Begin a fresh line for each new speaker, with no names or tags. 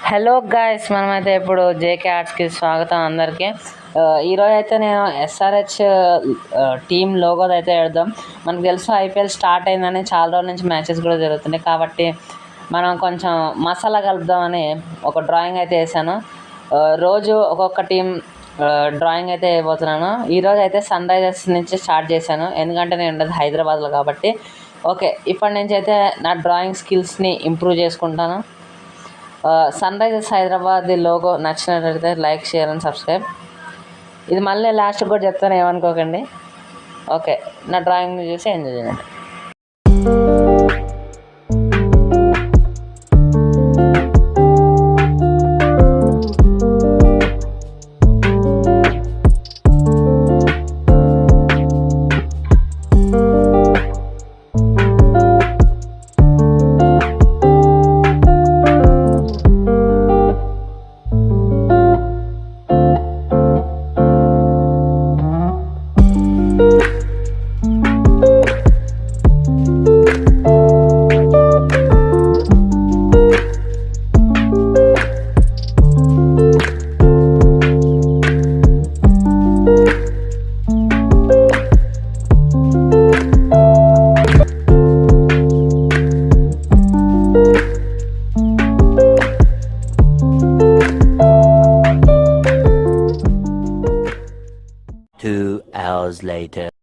Hello guys, మనమైతే ఇప్పుడు JK ఆర్ట్స్కి స్వాగతం అందరికీ. ఈరోజు అయితే నేను ఎస్ఆర్హెచ్ టీమ్ లోగోది అయితే వేద్దాం. మనకు తెలుసు ఐపీఎల్ స్టార్ట్ అయిందని చాలా రోజుల నుంచి మ్యాచెస్ కూడా జరుగుతున్నాయి, కాబట్టి మనం కొంచెం మసాలా కలుపుదామని ఒక డ్రాయింగ్ అయితే వేసాను. రోజు ఒక్కొక్క టీం డ్రాయింగ్ అయితే వేయబోతున్నాను. ఈరోజు అయితే సన్ రైజర్స్ నుంచి స్టార్ట్ చేశాను, ఎందుకంటే నేను ఉండేది హైదరాబాద్లో కాబట్టి. ఓకే, ఇప్పటి నుంచి అయితే నా డ్రాయింగ్ స్కిల్స్ని ఇంప్రూవ్ చేసుకుంటాను. సన్ రైజర్స్ హైదరాబాద్ లోగో నచ్చినట్లయితే లైక్, షేర్ అండ్ సబ్స్క్రైబ్. ఇది మళ్ళీ లాస్ట్ కూడా చెప్తాను, ఏమనుకోకండి. ఓకే, నా డ్రాయింగ్ని చూసి ఎంజాయ్ చేయండి.
Two hours later.